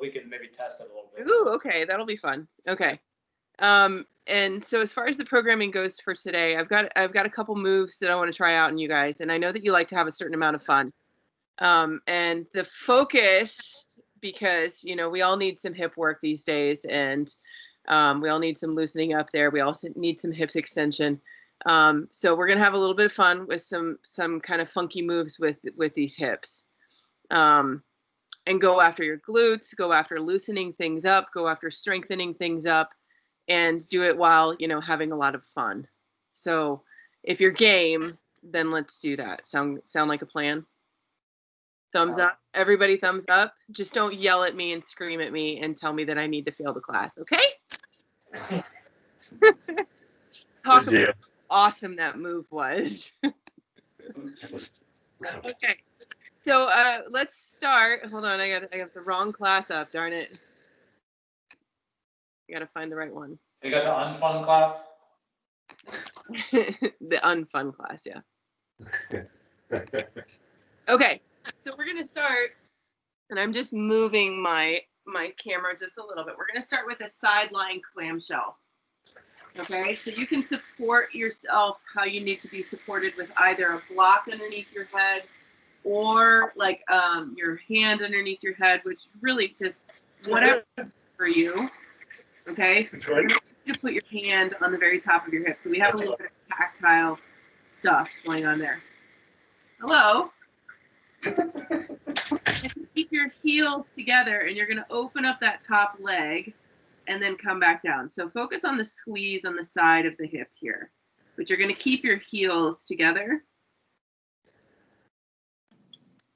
we can maybe test it a little bit. Ooh, okay, that'll be fun. Okay. And so as far as the programming goes for today, I've got a couple moves that I want to try out on you guys, and I know that you like to have a certain amount of fun. And the focus, because we all need some hip work these days, and we all need some loosening up there. We also need some hip extension. So we're gonna have a little bit of fun with some kind of funky moves with these hips. And go after your glutes, go after loosening things up, go after strengthening things up, and do it while, having a lot of fun. So if you're game, then let's do that. Sound like a plan? Thumbs up. Everybody thumbs up. Just don't yell at me and scream at me and tell me that I need to fail the class, okay? Talk about how awesome that move was. Okay. So let's start. Hold on, I got the wrong class up, darn it. I gotta find the right one. You got the unfun class? The unfun class, yeah. Okay, so we're gonna start, and I'm just moving my camera just a little bit. We're gonna start with a sideline clamshell. Okay, so you can support yourself how you need to be supported with either a block underneath your head or like your hand underneath your head, which really just whatever for you. Okay, you're going to put your hand on the very top of your hip, so we have a little bit of tactile stuff going on there. Hello. Keep your heels together, and you're going to open up that top leg and then come back down. So focus on the squeeze on the side of the hip here, but you're going to keep your heels together.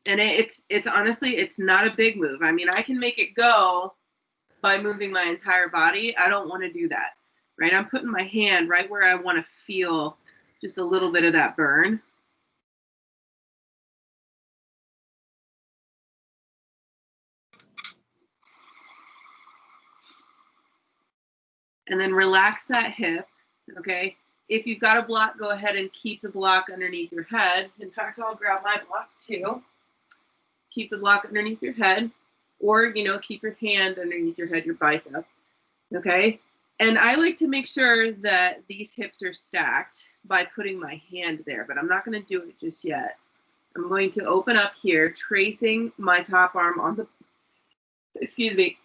And it's honestly, it's not a big move. I mean, I can make it go by moving my entire body. I don't want to do that, right? I'm putting my hand right where I want to feel just a little bit of that burn. And then relax that hip, okay? If you've got a block, go ahead and keep the block underneath your head. In fact, I'll grab my block too. Keep the block underneath your head, or, keep your hand underneath your head, your bicep, okay? And I like to make sure that these hips are stacked by putting my hand there, but I'm not gonna do it just yet. I'm going to open up here, tracing my top arm on the, excuse me,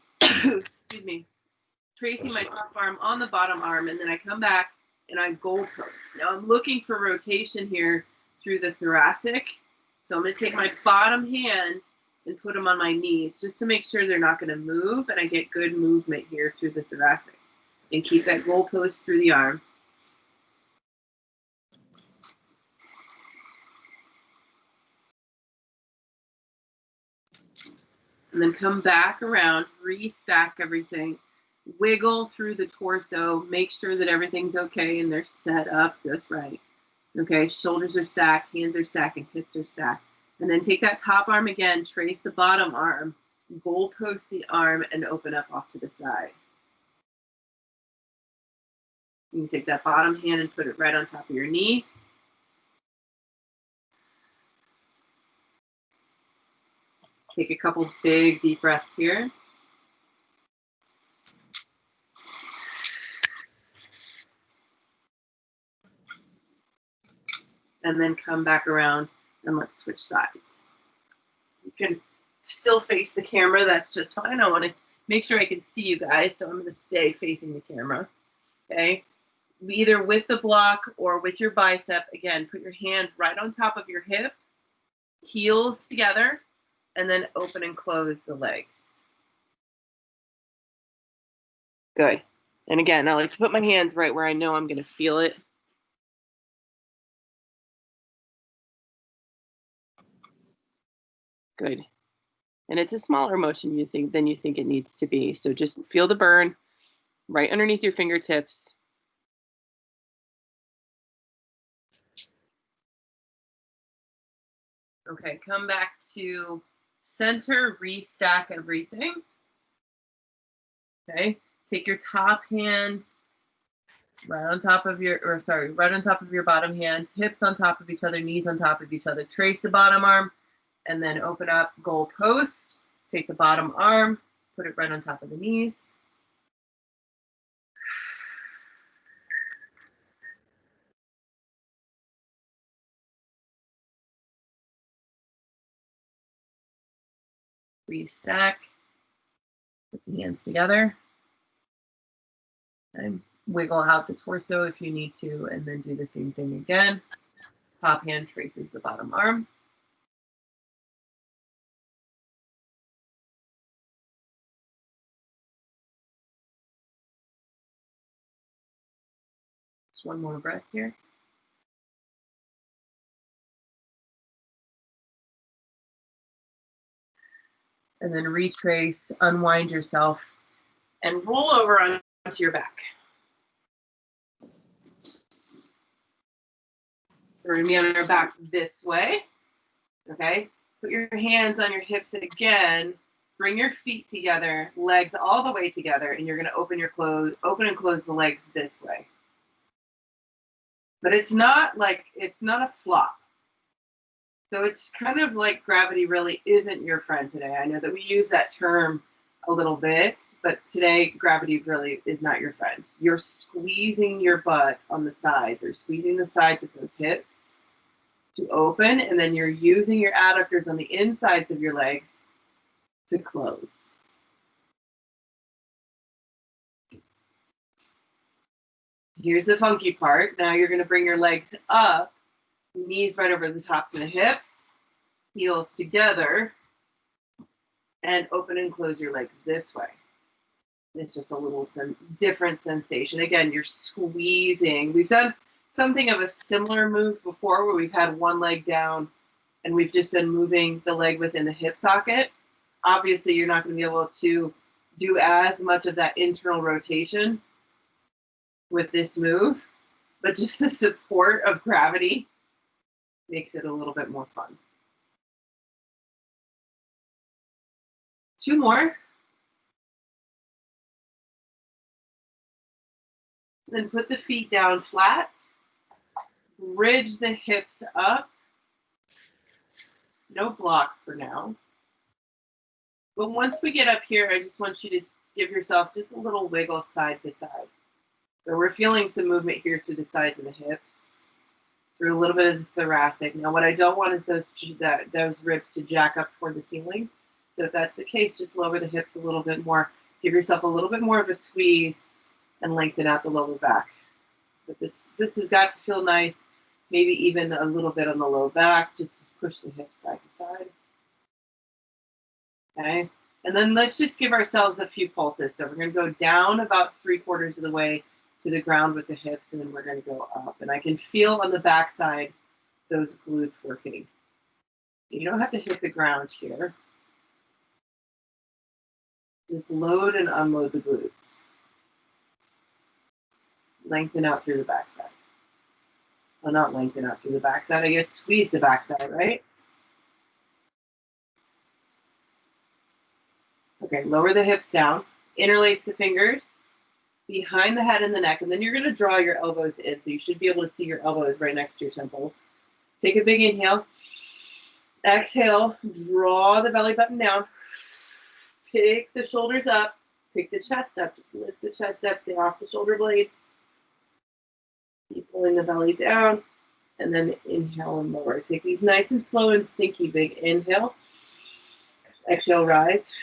tracing my top arm on the bottom arm, and then I come back and I goalpost. Now I'm looking for rotation here through the thoracic. So I'm going to take my bottom hand and put them on my knees just to make sure they're not going to move, and I get good movement here through the thoracic. And keep that goalpost through the arm. And then come back around, restack everything. Wiggle through the torso, make sure that everything's okay and they're set up just right. Okay, shoulders are stacked, hands are stacked, and hips are stacked. And then take that top arm again, trace the bottom arm, goalpost the arm, and open up off to the side. You can take that bottom hand and put it right on top of your knee. Take a couple big deep breaths here. And then come back around and let's switch sides. You can still face the camera, that's just fine. I want to make sure I can see you guys, so I'm going to stay facing the camera. Okay, either with the block or with your bicep. Again, put your hand right on top of your hip, heels together, and then open and close the legs. Good. And again, I like to put my hands right where I know I'm going to feel it. Good. And it's a smaller motion than you think it needs to be. So just feel the burn right underneath your fingertips. Okay, come back to center, restack everything. Okay, take your top hand right on top of your, right on top of your bottom hand, hips on top of each other, knees on top of each other. Trace the bottom arm and then open up, goalpost. Take the bottom arm, Put it right on top of the knees. Restack. Put the hands together. And wiggle out the torso if you need to, and then do the same thing again. Top hand traces the bottom arm. Just one more breath here. And then retrace, unwind yourself, and roll over onto your back. We're gonna be on our back this way, okay? Put your hands on your hips again. Bring your feet together, legs all the way together, and you're gonna open and close the legs this way. But it's not a flop. So it's kind of like gravity really isn't your friend today. I know that we use that term a little bit, but today gravity really is not your friend. You're squeezing your butt on the sides, or squeezing the sides of those hips to open, and then you're using your adductors on the insides of your legs to close. Here's the funky part. Now you're going to bring your legs up, knees right over the tops of the hips, heels together, and open and close your legs this way. It's just a little different sensation. Again, you're squeezing. We've done something of a similar move before where we've had one leg down and we've just been moving the leg within the hip socket. Obviously, you're not going to be able to do as much of that internal rotation with this move, but just the support of gravity makes it a little bit more fun. 2 more. Then put the feet down flat. Bridge the hips up. No block for now. But once we get up here, I just want you to give yourself just a little wiggle side to side. So we're feeling some movement here through the sides of the hips, through a little bit of the thoracic. Now, what I don't want is those ribs to jack up toward the ceiling. So if that's the case, just lower the hips a little bit more. Give yourself a little bit more of a squeeze and lengthen out the lower back. But this has got to feel nice, maybe even a little bit on the low back, just to push the hips side to side. Okay, and then let's just give ourselves a few pulses. So we're going to go down about 3/4 of the way to the ground with the hips, and then we're going to go up. And I can feel on the back side those glutes working. You don't have to hit the ground here. Just load and unload the glutes. Lengthen out through the backside. Well, not lengthen out through the backside. I guess squeeze the backside, right? Okay, lower the hips down. Interlace the fingers behind the head and the neck, and then you're going to draw your elbows in. So you should be able to see your elbows right next to your temples. Take a big inhale. Exhale, draw the belly button down. Pick the shoulders up. Pick the chest up. Just lift the chest up. Stay off the shoulder blades. Keep pulling the belly down. And then inhale and lower. Take these nice and slow and stinky. Big inhale. Exhale, rise.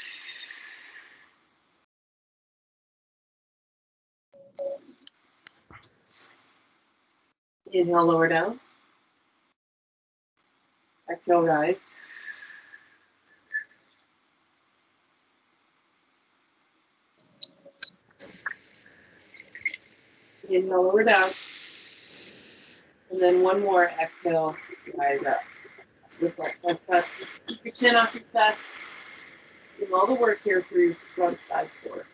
Inhale, lower down. Exhale, rise. Inhale, lower down. And then one more. Exhale, rise up. Press. Keep your chin off your chest. Do all the work here through your front side core.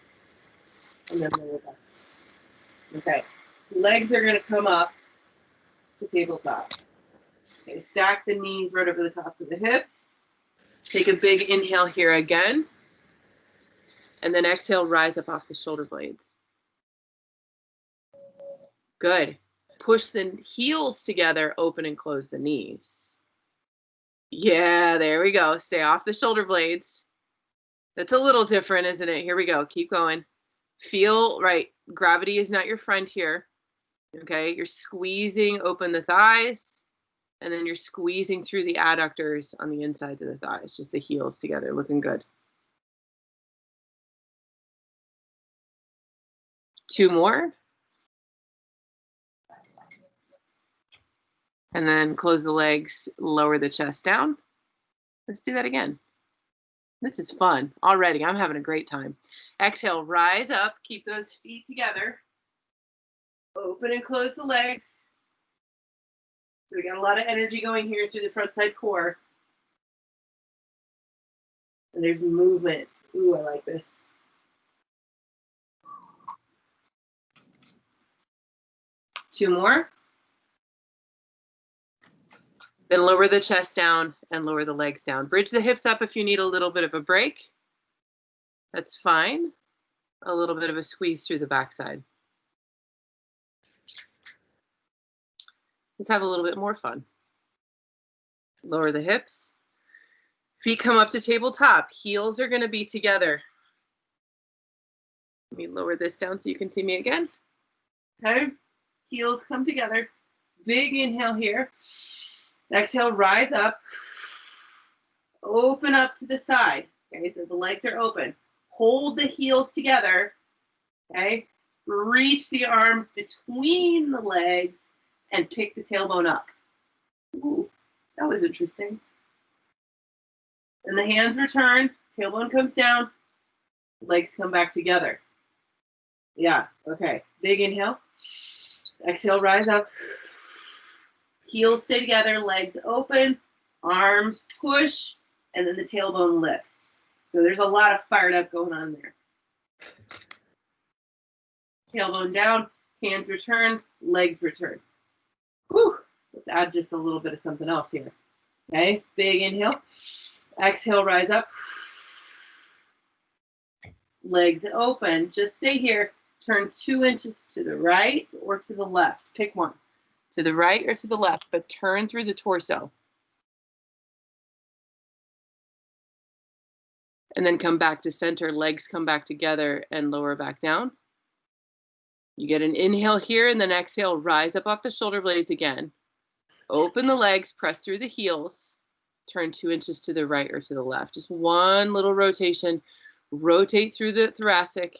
And then lower down. Okay. Legs are going to come up to tabletop. Okay, stack the knees right over the tops of the hips. Take a big inhale here again. And then exhale, rise up off the shoulder blades. Good. Push the heels together, open and close the knees. Yeah, there we go. Stay off the shoulder blades. That's a little different, isn't it? Here we go. Keep going. Feel, right. Gravity is not your friend here. Okay. You're squeezing open the thighs, and then you're squeezing through the adductors on the insides of the thighs, just the heels together, looking good. 2 more. And then close the legs, lower the chest down. Let's do that again. This is fun already. I'm having a great time. Exhale, rise up, keep those feet together. Open and close the legs. So we got a lot of energy going here through the front side core. And there's movement. Ooh, I like this. Two more. Then lower the chest down and lower the legs down. Bridge the hips up if you need a little bit of a break. That's fine. A little bit of a squeeze through the backside. Let's have a little bit more fun. Lower the hips. Feet come up to tabletop. Heels are going to be together. Let me lower this down so you can see me again. Okay. Heels come together. Big inhale here. Exhale, rise up. Open up to the side. Okay, so the legs are open. Hold the heels together. Okay. Reach the arms between the legs and pick the tailbone up. Ooh, that was interesting. And the hands return. Tailbone comes down. Legs come back together. Yeah, okay. Big inhale. Exhale, rise up. Heels stay together, legs open, arms push, and then the tailbone lifts. So there's a lot of fired up going on there. Tailbone down, hands return, legs return. Whew. Let's add just a little bit of something else here. Okay, big inhale. Exhale, rise up. Legs open. Just stay here. Turn 2 inches to the right or to the left. Pick one. To the right or to the left, but turn through the torso. And then come back to center. Legs come back together and lower back down. You get an inhale here and then exhale. Rise up off the shoulder blades again. Open the legs, press through the heels. Turn 2 inches to the right or to the left. Just one little rotation. Rotate through the thoracic.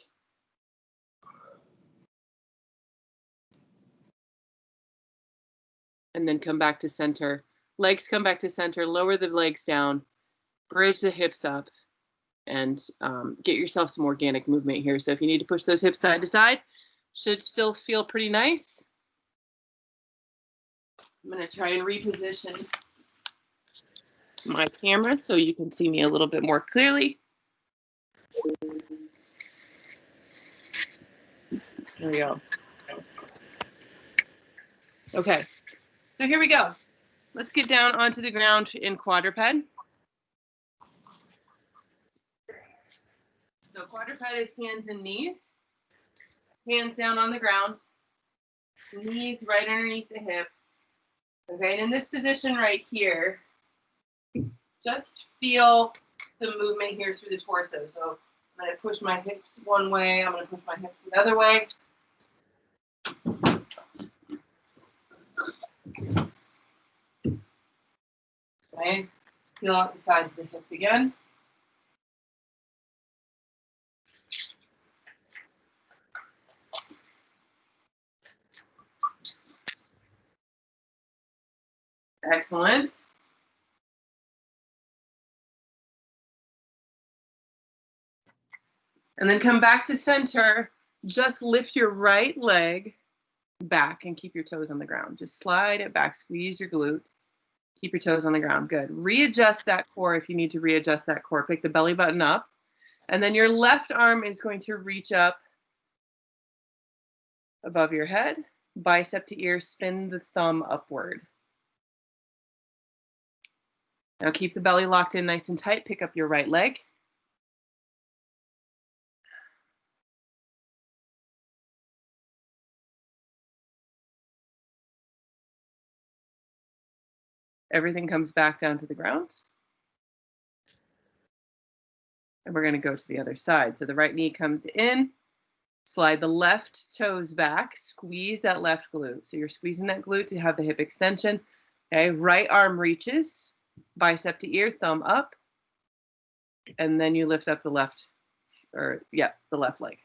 And then come back to center. Legs come back to center. Lower the legs down. Bridge the hips up. And get yourself some organic movement here. So if you need to push those hips side to side, should still feel pretty nice. I'm going to try and reposition my camera so you can see me a little bit more clearly. There we go. Okay, so here we go. Let's get down onto the ground in quadruped. So quadruped is hands and knees. Hands down on the ground. Knees right underneath the hips. Okay, and in this position right here, just feel the movement here through the torso. So I'm going to push my hips one way. I'm going to push my hips the other way. Okay, feel out the sides of the hips again. Excellent. And then come back to center. Just lift your right leg back and keep your toes on the ground. Just slide it back, squeeze your glute. Keep your toes on the ground. Good. Readjust that core if you need to readjust that core. Pick the belly button up. And then your left arm is going to reach up above your head. Bicep to ear, spin the thumb upward. Now keep the belly locked in nice and tight. Pick up your right leg. Everything comes back down to the ground. And we're going to go to the other side. So the right knee comes in, slide the left toes back, squeeze that left glute. So you're squeezing that glute to have the hip extension. Okay, right arm reaches, bicep to ear, thumb up. And then you lift up the left, the left leg.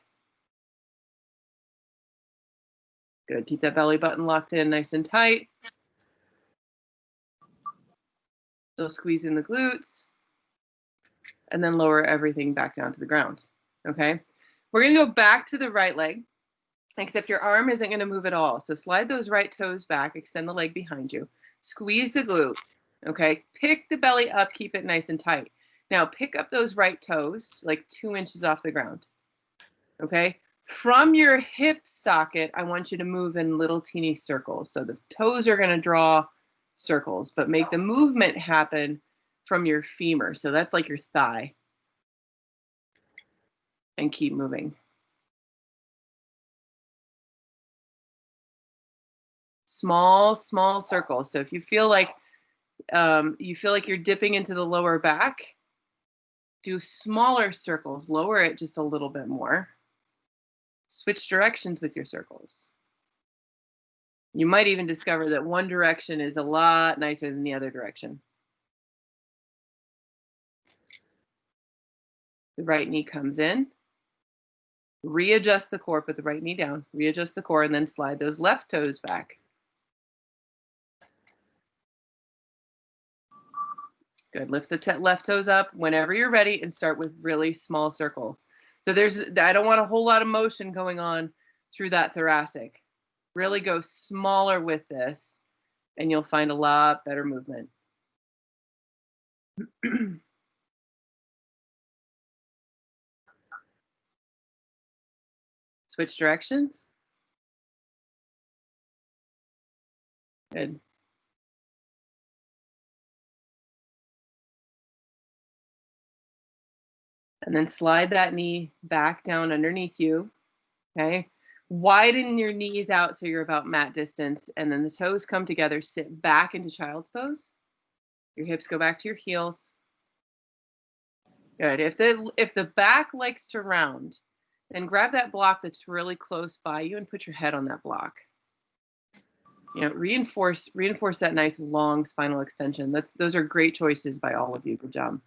Good, keep that belly button locked in nice and tight. Still squeezing the glutes. And then lower everything back down to the ground, okay? We're gonna go back to the right leg, except your arm isn't gonna move at all. So slide those right toes back, extend the leg behind you, squeeze the glute, okay? Pick the belly up, keep it nice and tight. Now pick up those right toes, like 2 inches off the ground, okay? From your hip socket, I want you to move in little teeny circles. So the toes are gonna draw circles, but make the movement happen from your femur. So that's like your thigh. And keep moving. Small circles. So if you feel like you're dipping into the lower back, do smaller circles. Lower it just a little bit more. Switch directions with your circles. You might even discover that one direction is a lot nicer than the other direction. The right knee comes in. Readjust the core, put the right knee down. Readjust the core, and then slide those left toes back. Good, lift the left toes up whenever you're ready and start with really small circles. So I don't want a whole lot of motion going on through that thoracic. Really go smaller with this and you'll find a lot better movement. Switch directions. Good. And then slide that knee back down underneath you, okay? Widen your knees out so you're about mat distance, and then the toes come together, sit back into child's pose. Your hips go back to your heels. Good. If the back likes to round, then grab that block that's really close by you and put your head on that block. You know, reinforce that nice long spinal extension. Those are great choices by all of you. Good job.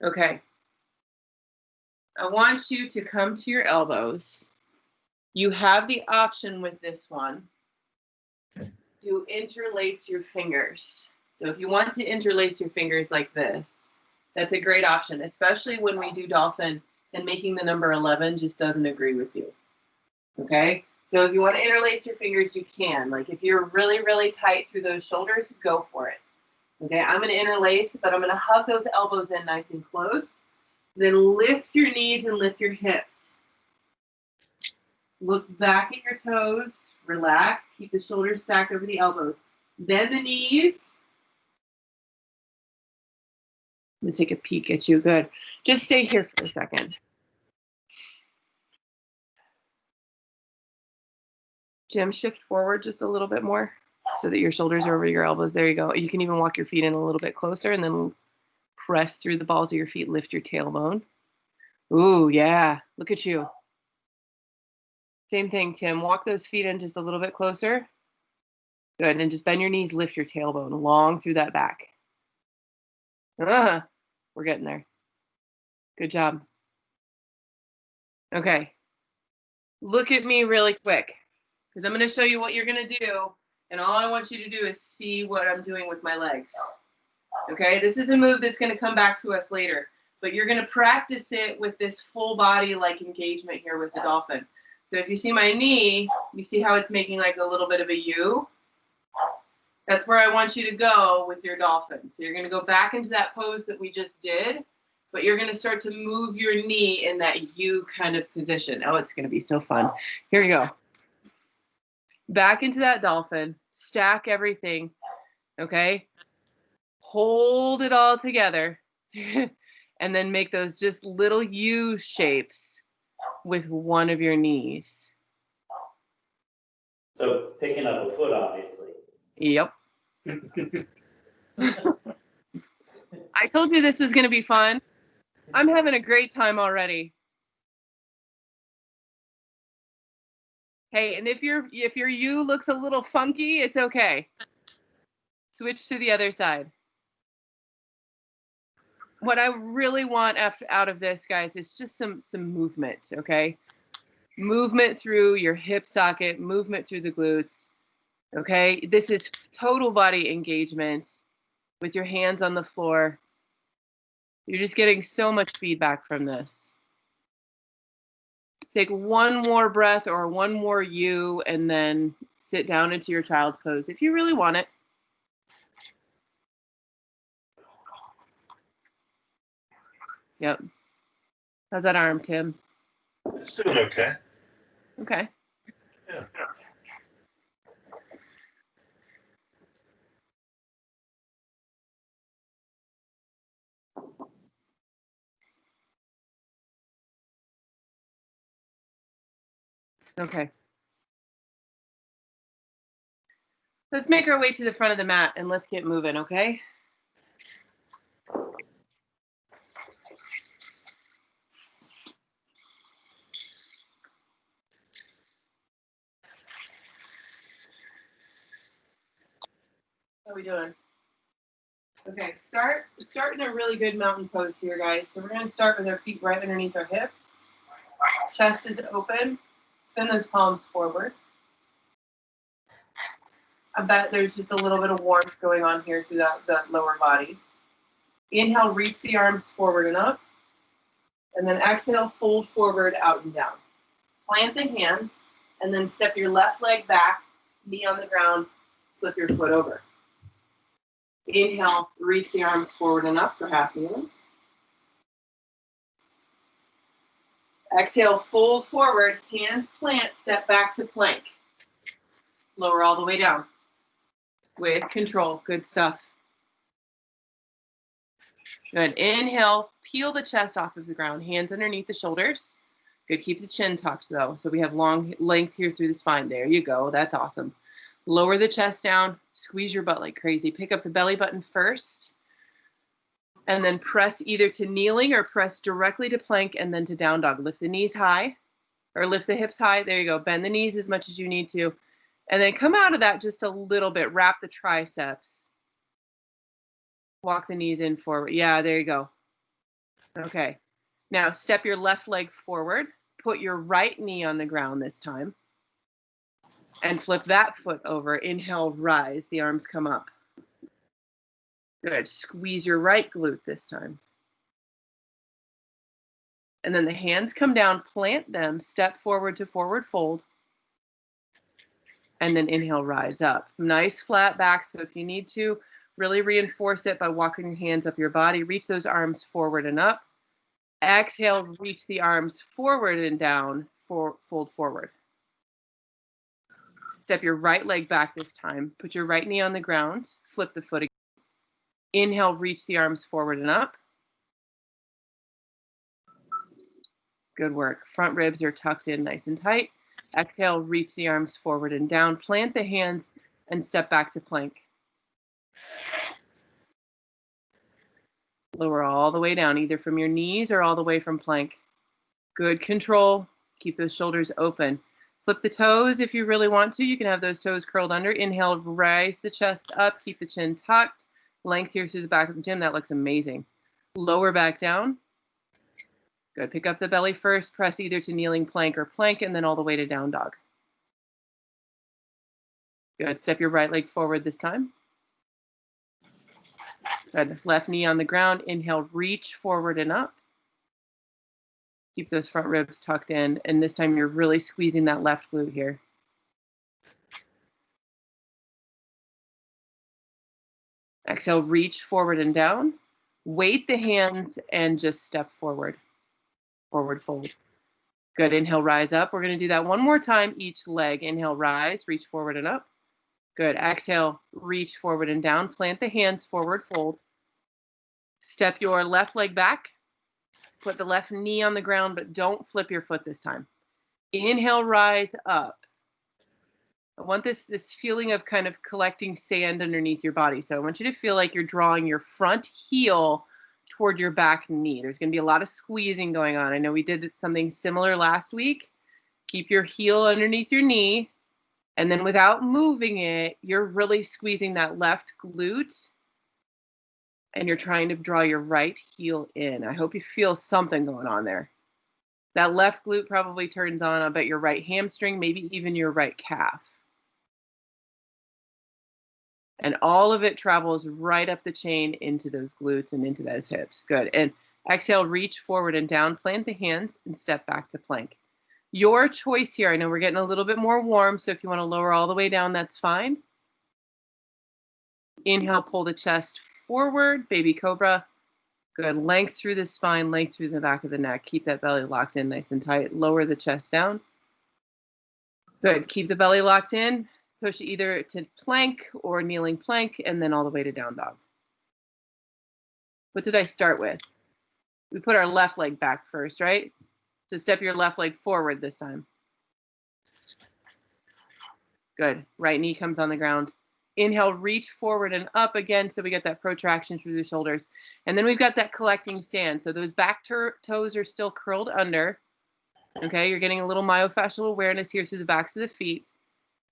Okay. I want you to come to your elbows. You have the option with this one to interlace your fingers. So if you want to interlace your fingers like this, that's a great option, especially when we do dolphin and making the number 11 just doesn't agree with you. Okay? So if you want to interlace your fingers, you can. Like if you're really, really tight through those shoulders, go for it. Okay, I'm going to interlace, but I'm going to hug those elbows in nice and close. Then lift your knees and lift your hips. Look back at your toes, relax, keep the shoulders stacked over the elbows. Bend the knees. I'm going to take a peek at you, good. Just stay here for a second. Jim, shift forward just a little bit more so that your shoulders are over your elbows. There you go. You can even walk your feet in a little bit closer and then press through the balls of your feet, lift your tailbone. Ooh, yeah, look at you. Same thing, Tim. Walk those feet in just a little bit closer. Good, and just bend your knees, lift your tailbone long through that back. We're getting there. Good job. Okay. Look at me really quick, because I'm going to show you what you're going to do, and all I want you to do is see what I'm doing with my legs. Okay, this is a move that's going to come back to us later, but you're going to practice it with this full body like engagement here with the dolphin. So if you see my knee, you see how it's making like a little bit of a U? That's where I want you to go with your dolphin. So you're going to go back into that pose that we just did, but you're going to start to move your knee in that U kind of position. Oh, it's going to be so fun. Here we go. Back into that dolphin. Stack everything. Okay. Hold it all together. And then make those just little U shapes with one of your knees. So picking up a foot, obviously. Yep. I told you this was going to be fun. I'm having a great time already. Hey, and if your U looks a little funky, it's okay. Switch to the other side. What I really want out of this, guys, is just some movement, okay? Movement through your hip socket, movement through the glutes, okay? This is total body engagement with your hands on the floor. You're just getting so much feedback from this. Take one more breath or one more U and then sit down into your child's pose if you really want it. Yep. How's that arm, Tim? It's doing okay. Okay. Yeah. Okay. Let's make our way to the front of the mat and let's get moving, okay? How are we doing? Okay, start in a really good mountain pose here, guys. So we're going to start with our feet right underneath our hips. Chest is open. Spin those palms forward. I bet there's just a little bit of warmth going on here through that lower body. Inhale, reach the arms forward and up. And then exhale, fold forward, out and down. Plant the hands, and then step your left leg back, knee on the ground, flip your foot over. Inhale, reach the arms forward and up for half kneeling. Exhale, fold forward, hands plant, step back to plank. Lower all the way down. With control, good stuff. Good, inhale, peel the chest off of the ground, hands underneath the shoulders. Good, keep the chin tucked though, so we have long length here through the spine. There you go, that's awesome. Lower the chest down, squeeze your butt like crazy. Pick up the belly button first, and then press either to kneeling or press directly to plank and then to down dog. Lift the knees high, or lift the hips high. There you go, bend the knees as much as you need to. And then come out of that just a little bit, wrap the triceps. Walk the knees in forward. Yeah, there you go. Okay, now step your left leg forward. Put your right knee on the ground this time. And flip that foot over. Inhale, rise. The arms come up. Good. Squeeze your right glute this time. And then the hands come down, plant them, step forward to forward fold. And then inhale, rise up. Nice flat back. So if you need to, really reinforce it by walking your hands up your body. Reach those arms forward and up. Exhale, reach the arms forward and down, fold forward. Step your right leg back this time. Put your right knee on the ground. Flip the foot again. Inhale, reach the arms forward and up. Good work. Front ribs are tucked in nice and tight. Exhale, reach the arms forward and down. Plant the hands and step back to plank. Lower all the way down, either from your knees or all the way from plank. Good control. Keep those shoulders open. Flip the toes if you really want to. You can have those toes curled under. Inhale, rise the chest up. Keep the chin tucked. Length here through the back of the gym. That looks amazing. Lower back down. Good. Pick up the belly first. Press either to kneeling plank or plank, and then all the way to down dog. Good. Step your right leg forward this time. Good. Left knee on the ground. Inhale, reach forward and up. Keep those front ribs tucked in. And this time you're really squeezing that left glute here. Exhale, reach forward and down. Weight the hands and just step forward. Forward fold. Good. Inhale, rise up. We're going to do that one more time, each leg. Inhale, rise, reach forward and up. Good. Exhale, reach forward and down. Plant the hands forward, fold. Step your left leg back. Put the left knee on the ground, but don't flip your foot this time. Inhale, rise up. I want this feeling of kind of collecting sand underneath your body. So I want you to feel like you're drawing your front heel toward your back knee. There's going to be a lot of squeezing going on. I know we did something similar last week. Keep your heel underneath your knee. And then without moving it, you're really squeezing that left glute. And you're trying to draw your right heel in. I hope you feel something going on there. That left glute probably turns on, I bet, your right hamstring, maybe even your right calf. And all of it travels right up the chain into those glutes and into those hips. Good. And exhale, reach forward and down, plant the hands, and step back to plank. Your choice here. I know we're getting a little bit more warm, so if you want to lower all the way down, that's fine. Inhale, pull the chest forward, baby cobra. Good. Length through the spine, length through the back of the neck. Keep that belly locked in nice and tight. Lower the chest down. Good. Keep the belly locked in. Push either to plank or kneeling plank, and then all the way to down dog. What did I start with? We put our left leg back first, right? So step your left leg forward this time. Good. Right knee comes on the ground. Inhale, reach forward and up again, so we get that protraction through the shoulders. And then we've got that collecting stand. So those back toes are still curled under. Okay, you're getting a little myofascial awareness here through the backs of the feet.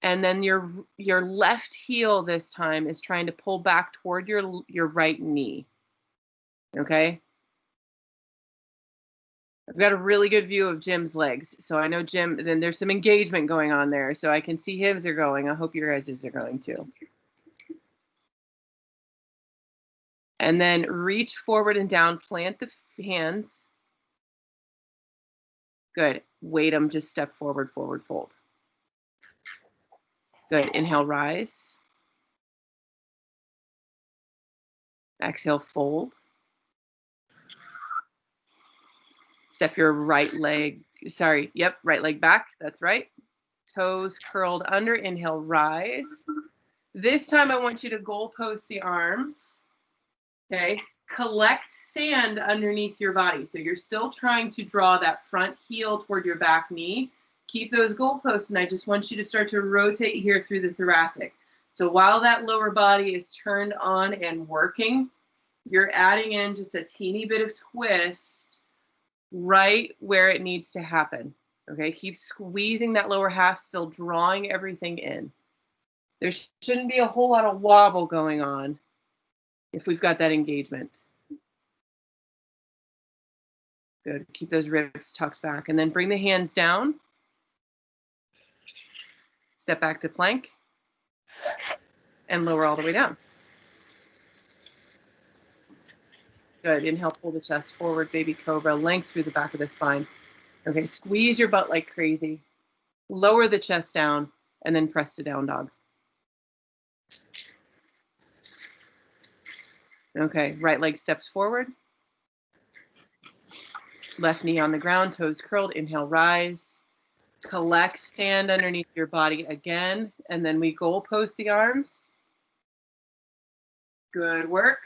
And then your left heel this time is trying to pull back toward your right knee. Okay? I've got a really good view of Jim's legs. So I know Jim, then there's some engagement going on there. So I can see his are going. I hope your guys' are going too. And then reach forward and down, plant the hands. Good. Weight them, just step forward, forward, fold. Good. Inhale, rise. Exhale, fold. Step your right leg, right leg back. That's right. Toes curled under. Inhale, rise. This time I want you to goal post the arms. Okay. Collect sand underneath your body. So you're still trying to draw that front heel toward your back knee. Keep those goalposts, and I just want you to start to rotate here through the thoracic. So while that lower body is turned on and working, you're adding in just a teeny bit of twist right where it needs to happen. Okay, keep squeezing that lower half, still drawing everything in. There shouldn't be a whole lot of wobble going on if we've got that engagement. Good, keep those ribs tucked back, and then bring the hands down. Step back to plank and lower all the way down. Good. Inhale, pull the chest forward, baby cobra, length through the back of the spine. Okay, squeeze your butt like crazy. Lower the chest down and then press to down dog. Okay, right leg steps forward. Left knee on the ground, toes curled. Inhale, rise. Collect sand underneath your body again, and then we goal post the arms. Good work.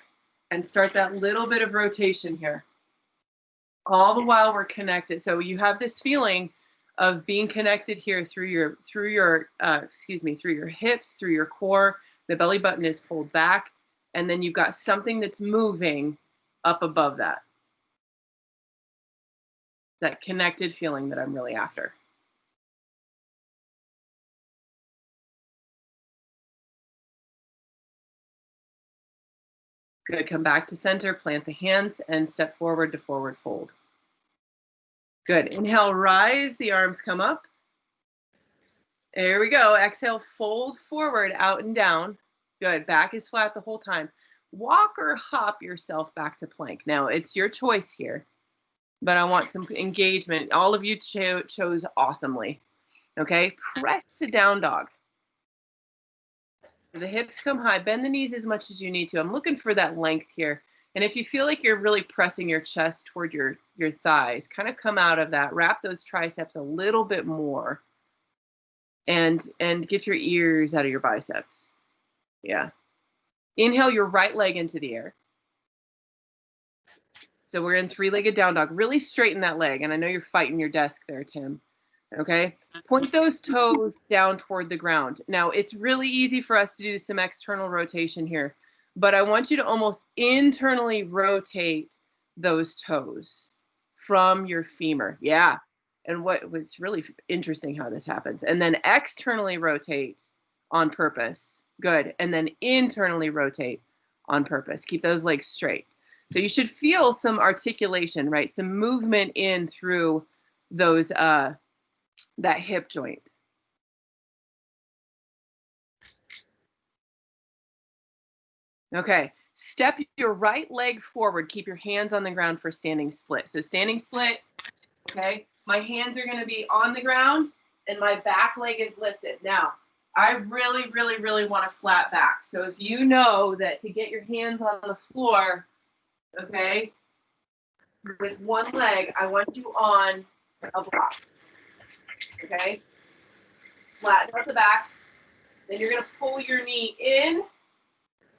And start that little bit of rotation here. All the while we're connected. So you have this feeling of being connected here through your hips, through your core. The belly button is pulled back, and then you've got something that's moving up above that. That connected feeling that I'm really after. Good. Come back to center, plant the hands, and step forward to forward fold. Good. Inhale, rise. The arms come up. There we go. Exhale, fold forward, out and down. Good. Back is flat the whole time. Walk or hop yourself back to plank. Now, it's your choice here, but I want some engagement. All of you chose awesomely. Okay. Press to down dog. The hips come high. Bend the knees as much as you need to. I'm looking for that length here. And if you feel like you're really pressing your chest toward your thighs, kind of come out of that, wrap those triceps a little bit more, and get your ears out of your biceps. Yeah. Inhale your right leg into the air. So we're in three-legged down dog. Really straighten that leg. And I know you're fighting your desk there, Tim. Okay. Point those toes down toward the ground. Now, it's really easy for us to do some external rotation here, but I want you to almost internally rotate those toes from your femur. Yeah. And what was really interesting how this happens. And then externally rotate on purpose. Good. And then internally rotate on purpose. Keep those legs straight. So you should feel some articulation, right? Some movement in through those, that hip joint. Okay, step your right leg forward. Keep your hands on the ground for standing split. So standing split, okay? My hands are gonna be on the ground and my back leg is lifted. Now, I really, really, really want a flat back. So if you know that to get your hands on the floor, okay, with one leg, I want you on a block. Okay, flatten out the back. Then you're going to pull your knee in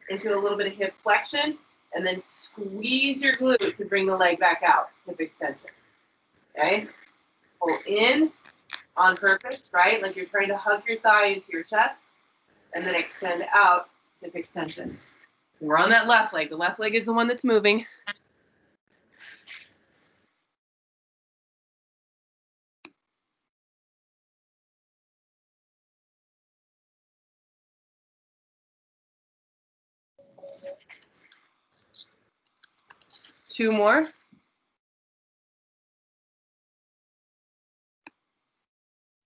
into a little bit of hip flexion, and then squeeze your glute to bring the leg back out, hip extension. Okay, pull in on purpose, right? Like you're trying to hug your thigh into your chest, and then extend out, hip extension. And we're on that left leg. The left leg is the one that's moving. Two more.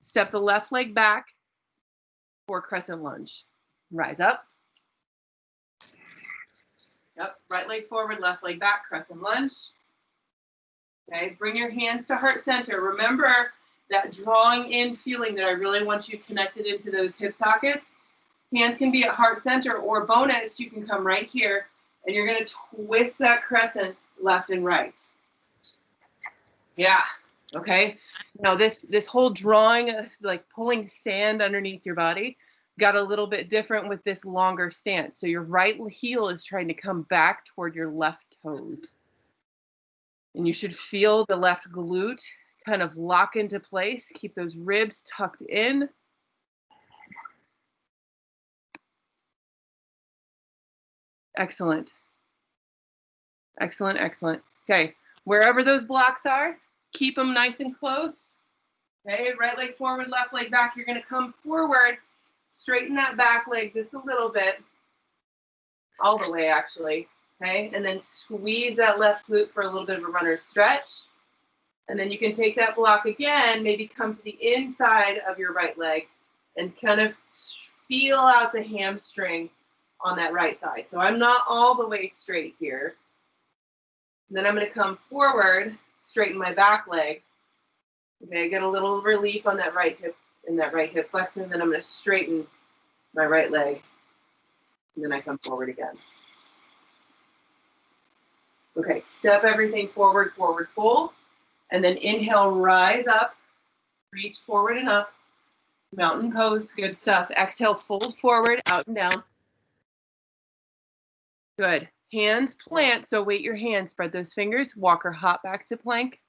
Step the left leg back for crescent lunge. Rise up. Yep, right leg forward, left leg back, crescent lunge. Okay, bring your hands to heart center. Remember that drawing in feeling that I really want you connected into those hip sockets. Hands can be at heart center, or bonus, you can come right here and you're gonna twist that crescent left and right. Yeah, okay. Now this whole drawing, like pulling sand underneath your body, got a little bit different with this longer stance. So your right heel is trying to come back toward your left toes. And you should feel the left glute kind of lock into place. Keep those ribs tucked in. Excellent. Excellent, excellent. Okay, wherever those blocks are, keep them nice and close. Okay, right leg forward, left leg back. You're gonna come forward, straighten that back leg just a little bit, all the way actually. Okay, and then squeeze that left glute for a little bit of a runner's stretch. And then you can take that block again, maybe come to the inside of your right leg and kind of feel out the hamstring on that right side. So I'm not all the way straight here. And then I'm going to come forward, straighten my back leg. Okay, I get a little relief on that right hip, in that right hip flexion. Then I'm going to straighten my right leg. And then I come forward again. Okay, step everything forward, forward, full. And then inhale, rise up, reach forward and up. Mountain pose, good stuff. Exhale, fold forward, out and down. Good. Hands plant, so weight your hands, spread those fingers, walk or hop back to plank,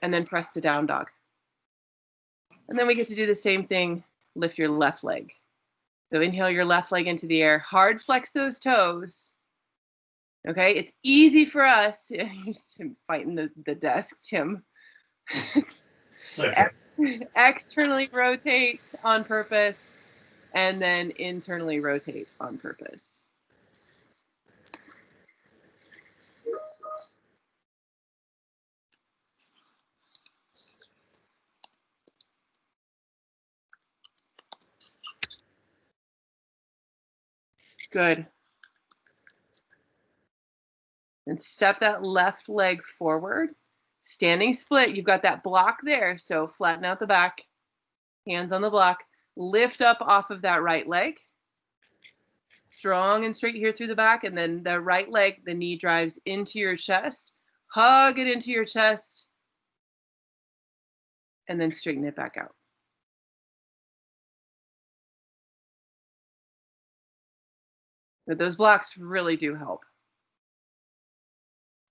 and then press to down dog. And then we get to do the same thing, lift your left leg. So inhale your left leg into the air, hard flex those toes. Okay, it's easy for us, you're just fighting the desk, Tim. Okay. Externally rotate on purpose, and then internally rotate on purpose. Good. And step that left leg forward. Standing split, you've got that block there, so flatten out the back, hands on the block, lift up off of that right leg. Strong and straight here through the back, and then the right leg, the knee drives into your chest. Hug it into your chest, and then straighten it back out. But those blocks really do help.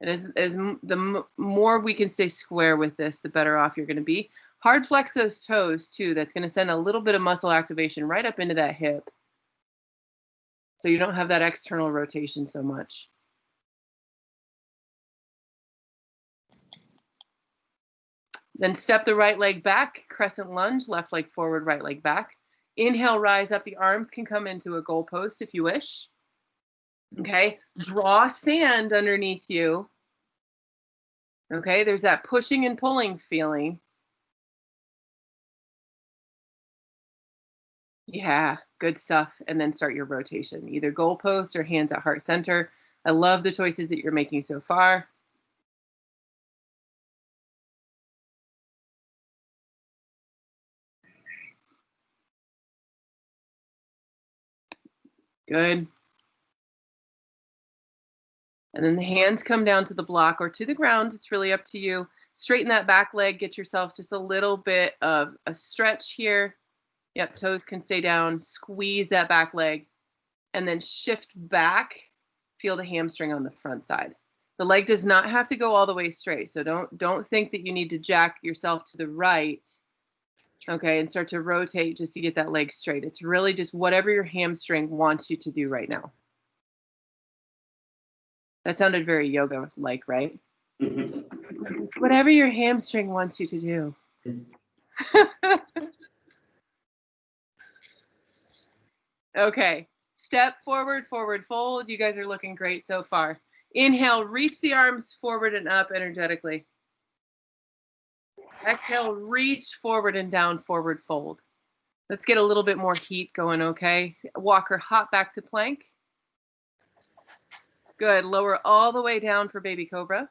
And the more we can stay square with this, the better off you're going to be. Hard flex those toes too. That's going to send a little bit of muscle activation right up into that hip. So you don't have that external rotation so much. Then step the right leg back, crescent lunge, left leg forward, right leg back. Inhale, rise up. The arms can come into a goalpost if you wish. Okay, draw sand underneath you. Okay, there's that pushing and pulling feeling. Yeah, good stuff. And then start your rotation, either goalpost or hands at heart center. I love the choices that you're making so far. Good. And then the hands come down to the block or to the ground. It's really up to you. Straighten that back leg. Get yourself just a little bit of a stretch here. Yep, toes can stay down. Squeeze that back leg. And then shift back. Feel the hamstring on the front side. The leg does not have to go all the way straight. So don't think that you need to jack yourself to the right. Okay, and start to rotate just to get that leg straight. It's really just whatever your hamstring wants you to do right now. That sounded very yoga-like, right? Whatever your hamstring wants you to do. Okay, step forward, forward fold. You guys are looking great so far. Inhale, reach the arms forward and up energetically. Exhale, reach forward and down, forward fold. Let's get a little bit more heat going, okay? Walker, hop back to plank. Good, lower all the way down for baby cobra.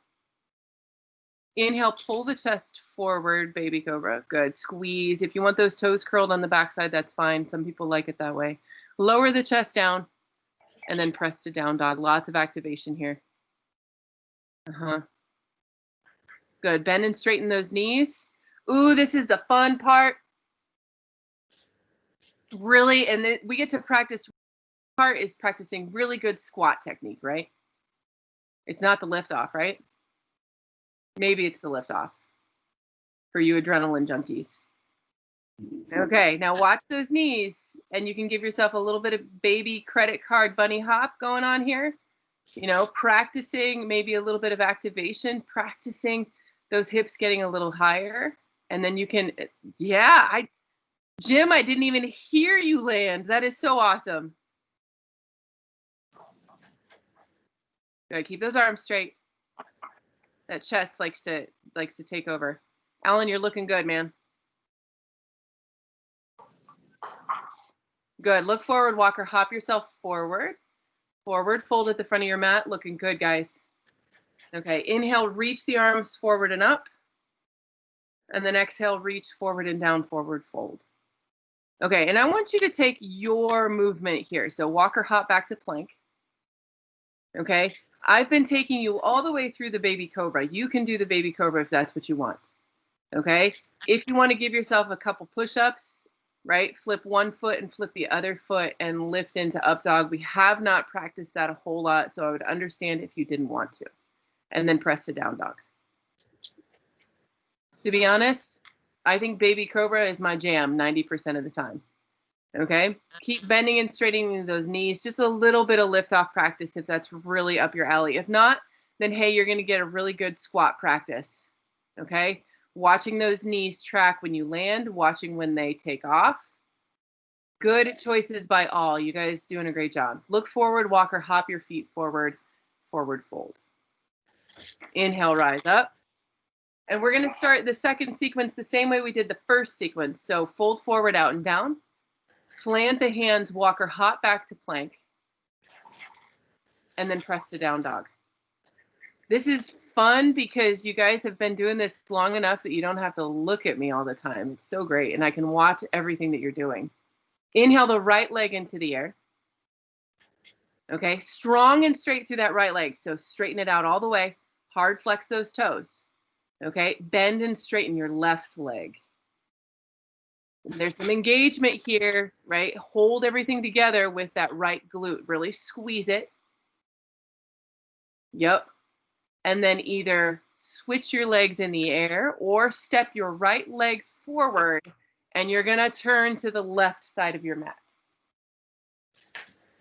Inhale, pull the chest forward, baby cobra. Good, squeeze. If you want those toes curled on the backside, that's fine. Some people like it that way. Lower the chest down and then press to down dog. Lots of activation here. Good, bend and straighten those knees. Ooh, this is the fun part. Really, and then we get to practice. Part is practicing really good squat technique, right? It's not the lift off, right? Maybe it's the lift off for you adrenaline junkies. Okay, now watch those knees, and you can give yourself a little bit of baby credit card bunny hop going on here. You know, practicing maybe a little bit of activation, practicing those hips getting a little higher, and then you can, yeah, Jim, I didn't even hear you land. That is so awesome. Good, keep those arms straight. That chest likes to take over. Alan, you're looking good, man. Good, look forward, Walker, hop yourself forward. Forward, fold at the front of your mat, looking good, guys. Okay, inhale, reach the arms forward and up. And then exhale, reach forward and down, forward fold. Okay, and I want you to take your movement here. So Walker, hop back to plank. Okay, I've been taking you all the way through the baby cobra. You can do the baby cobra if that's what you want. Okay, if you want to give yourself a couple push-ups, right? Flip one foot and flip the other foot and lift into up dog. We have not practiced that a whole lot, so I would understand if you didn't want to. And then press to down dog. To be honest, I think baby cobra is my jam 90% of the time. Okay, keep bending and straightening those knees. Just a little bit of lift off practice if that's really up your alley. If not, then hey, you're going to get a really good squat practice. Okay, watching those knees track when you land, watching when they take off. Good choices by all. You guys doing a great job. Look forward, Walker, hop your feet forward, forward fold. Inhale, rise up. And we're going to start the second sequence the same way we did the first sequence. So fold forward, out and down. Plant the hands, Walker, hop back to plank. And then press to down dog. This is fun because you guys have been doing this long enough that you don't have to look at me all the time. It's so great. And I can watch everything that you're doing. Inhale the right leg into the air. Okay, strong and straight through that right leg. So straighten it out all the way. Hard flex those toes. Okay, bend and straighten your left leg. There's some engagement here, right? Hold everything together with that right glute. Really squeeze it. Yep. And then either switch your legs in the air or step your right leg forward, and you're going to turn to the left side of your mat.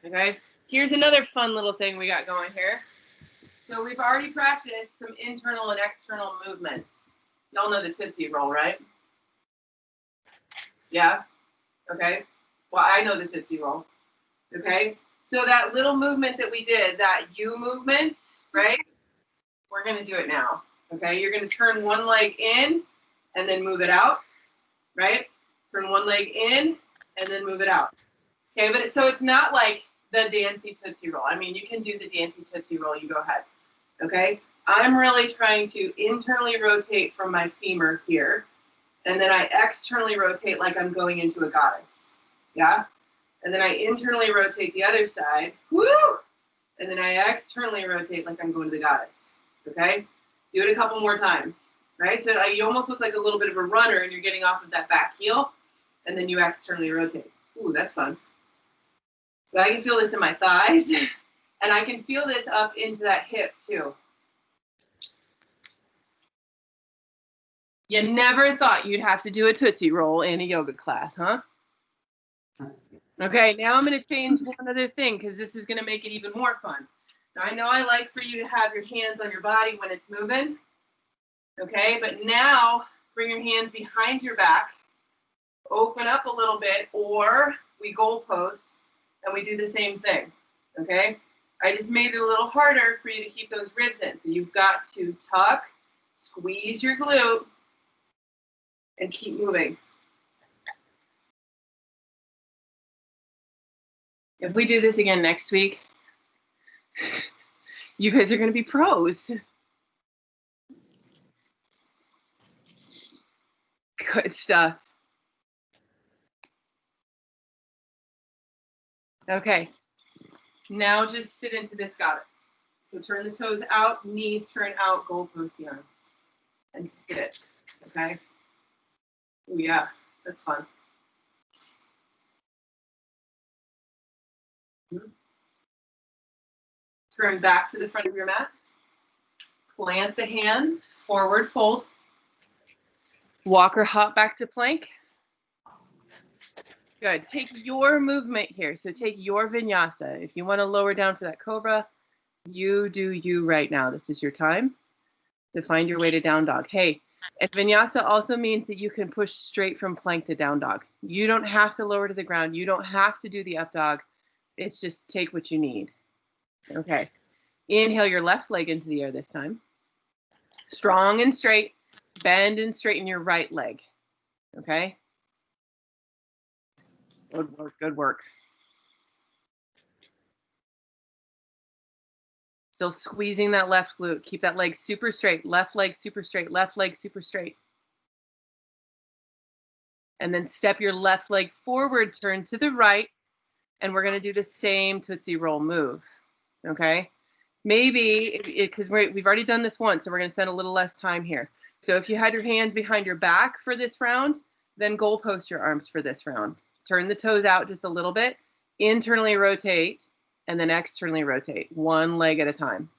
Okay, here's another fun little thing we got going here. So we've already practiced some internal and external movements. Y'all know the Tootsie Roll, right? Yeah? Okay. Well, I know the Tootsie Roll. Okay. So that little movement that we did, that U movement, right? We're going to do it now. Okay. You're going to turn one leg in and then move it out, right? Turn one leg in and then move it out. Okay. But so it's not like the Dancy Tootsie Roll. I mean, you can do the Dancy Tootsie Roll. You go ahead. Okay. I'm really trying to internally rotate from my femur here. And then I externally rotate like I'm going into a goddess. Yeah? And then I internally rotate the other side. Woo! And then I externally rotate like I'm going to the goddess. Okay? Do it a couple more times. Right? So you almost look like a little bit of a runner and you're getting off of that back heel. And then you externally rotate. Ooh, that's fun. So I can feel this in my thighs. And I can feel this up into that hip too. You never thought you'd have to do a Tootsie Roll in a yoga class, huh? Okay, now I'm going to change one other thing because this is going to make it even more fun. Now, I know I like for you to have your hands on your body when it's moving. Okay, but now bring your hands behind your back. Open up a little bit, or we goalpost and we do the same thing. Okay, I just made it a little harder for you to keep those ribs in. So you've got to tuck, squeeze your glute, and keep moving. If we do this again next week, you guys are going to be pros. Good stuff. Okay. Now just sit into this goddess. So turn the toes out, knees turn out, goalpost the arms. And sit. Okay? Oh, yeah. That's fun. Turn back to the front of your mat. Plant the hands, forward fold. Walk or hop back to plank. Good. Take your movement here. So take your vinyasa. If you want to lower down for that cobra, you do you right now. This is your time to find your way to down dog. Hey, and vinyasa also means that you can push straight from plank to down dog. You don't have to lower to the ground. You don't have to do the up dog. It's just take what you need. Okay. Inhale your left leg into the air this time. Strong and straight. Bend and straighten your right leg. Okay. Good work. Good work. Still squeezing that left glute. Keep that leg super straight. Left leg super straight. Left leg super straight. And then step your left leg forward, turn to the right, and we're going to do the same Tootsie Roll move. Okay? Maybe, because we've already done this once, so we're going to spend a little less time here. So if you had your hands behind your back for this round, then goalpost your arms for this round. Turn the toes out just a little bit, internally rotate, and then externally rotate, one leg at a time.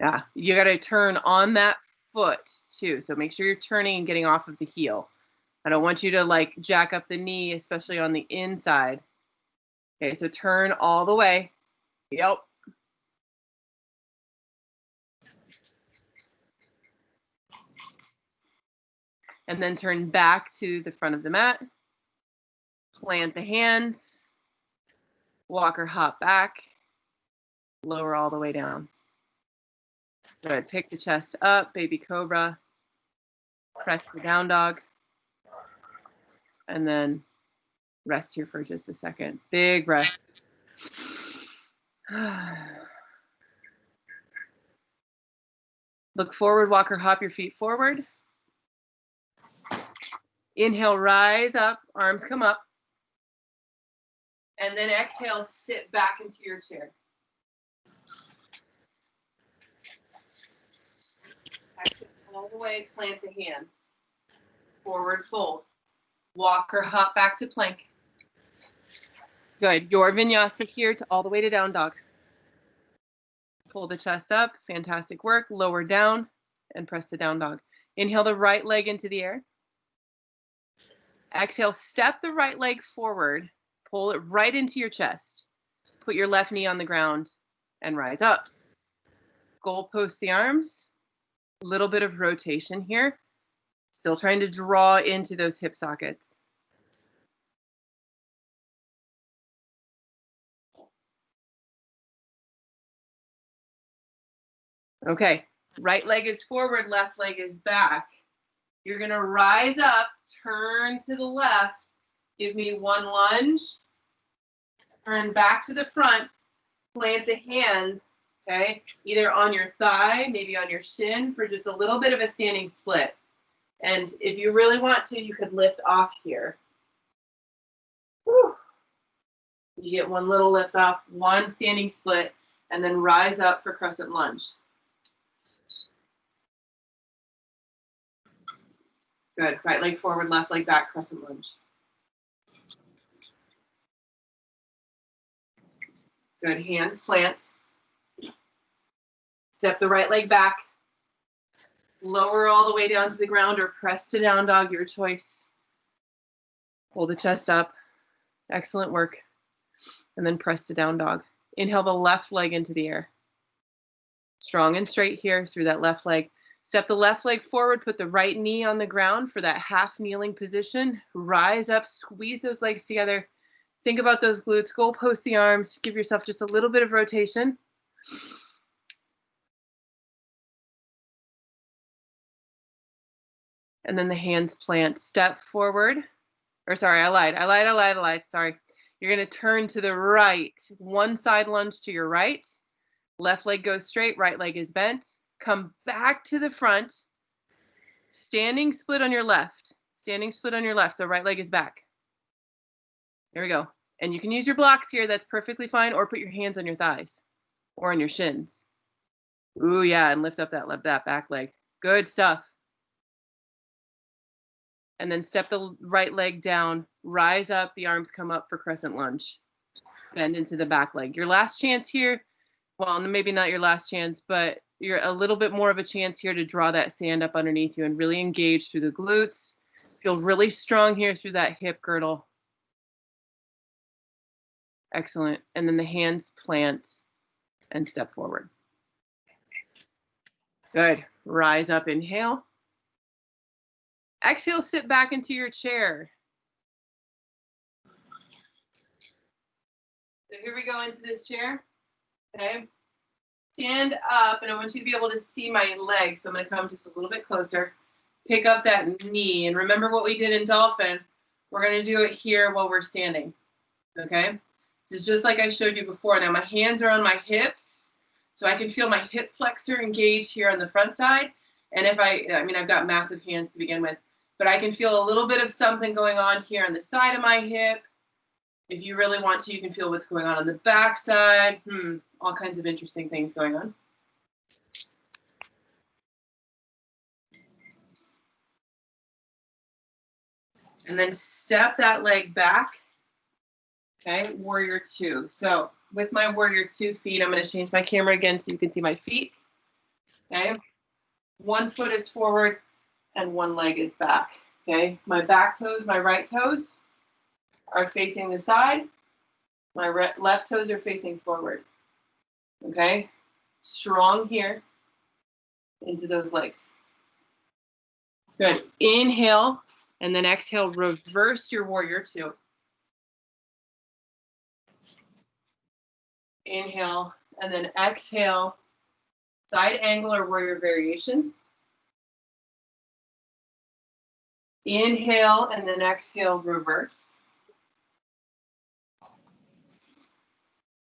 Yeah, you got to turn on that foot too. So make sure you're turning and getting off of the heel. I don't want you to like jack up the knee, especially on the inside. Okay, so turn all the way. Yep. And then turn back to the front of the mat. Plant the hands. Walk or hop back. Lower all the way down. Good. Pick the chest up, baby cobra. Press the down dog. And then rest here for just a second. Big breath. Look forward, walk or hop your feet forward. Inhale, rise up, arms come up. And then exhale, sit back into your chair. Exhale all the way, plant the hands. Forward fold. Walk or hop back to plank. Good. Your vinyasa here to all the way to down dog. Pull the chest up. Fantastic work. Lower down and press to down dog. Inhale the right leg into the air. Exhale, step the right leg forward. Pull it right into your chest. Put your left knee on the ground and rise up. Goal post the arms. A little bit of rotation here. Still trying to draw into those hip sockets. Okay, right leg is forward, left leg is back. You're gonna rise up, turn to the left, give me one lunge, turn back to the front, plant the hands, okay? Either on your thigh, maybe on your shin for just a little bit of a standing split. And if you really want to, you could lift off here. Whew. You get one little lift off, one standing split, and then rise up for crescent lunge. Good. Right leg forward, left leg back, crescent lunge. Good. Hands plant. Step the right leg back. Lower all the way down to the ground or press to down dog, your choice. Pull the chest up. Excellent work. And then press to down dog. Inhale the left leg into the air. Strong and straight here through that left leg. Step the left leg forward, put the right knee on the ground for that half kneeling position. Rise up, squeeze those legs together. Think about those glutes, goal post the arms, give yourself just a little bit of rotation. And then the hands plant, step forward. Or sorry, I lied. Sorry. You're gonna turn to the right. One side lunge to your right. Left leg goes straight, right leg is bent. Come back to the front. Standing split on your left. Standing split on your left, so right leg is back. There we go. And you can use your blocks here, that's perfectly fine, or put your hands on your thighs or on your shins. Ooh, yeah, and lift up that back leg. Good stuff. And then step the right leg down, rise up, the arms come up for crescent lunge. Bend into the back leg. Your last chance here, well, maybe not your last chance, but you're a little bit more of a chance here to draw that sand up underneath you and really engage through the glutes. Feel really strong here through that hip girdle. Excellent. And then the hands plant and step forward. Good. Rise up, inhale. Exhale, sit back into your chair. So here we go into this chair. Okay. Stand up, and I want you to be able to see my legs. So I'm going to come just a little bit closer. Pick up that knee. And remember what we did in dolphin. We're going to do it here while we're standing. Okay. This is just like I showed you before. Now my hands are on my hips. So I can feel my hip flexor engage here on the front side. And if I mean, I've got massive hands to begin with. But I can feel a little bit of something going on here on the side of my hip. If you really want to, you can feel what's going on the back side. All kinds of interesting things going on. And then step that leg back. Okay, warrior two. So with my warrior 2 feet, I'm going to change my camera again so you can see my feet. Okay, one foot is forward and one leg is back. Okay, my back toes, my right toes are facing the side. My left toes are facing forward. Okay, strong here into those legs. Good. Inhale and then exhale, reverse your warrior 2. Inhale and then exhale, side angle or warrior variation. Inhale and then exhale, reverse.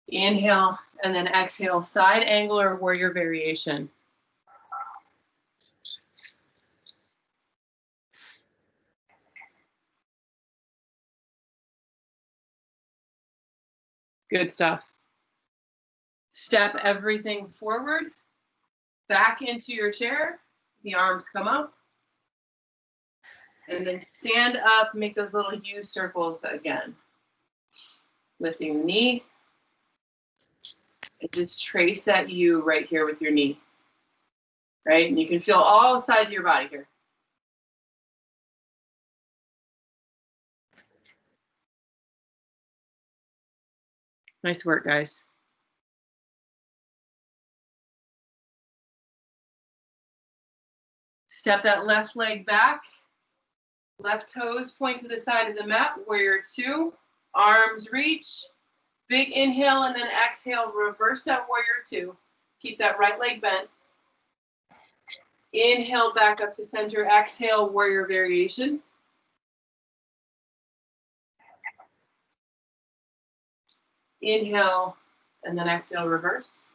Inhale and then exhale, side angle or warrior variation. Good stuff. Step everything forward, back into your chair. The arms come up. And then stand up, make those little U circles again. Lifting the knee. And just trace that U right here with your knee. Right? And you can feel all sides of your body here. Nice work, guys. Step that left leg back. Left toes point to the side of the mat. Warrior two. Arms reach. Big inhale and then exhale. Reverse that warrior two. Keep that right leg bent. Inhale back up to center. Exhale, warrior variation. Inhale and then exhale, reverse.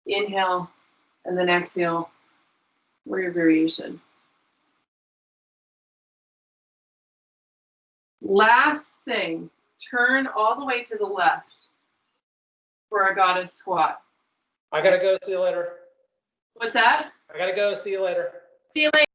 Inhale and then exhale, warrior variation. Last thing, turn all the way to the left for a goddess squat. I gotta go. See you later. What's that? I gotta go. See you later. See you later.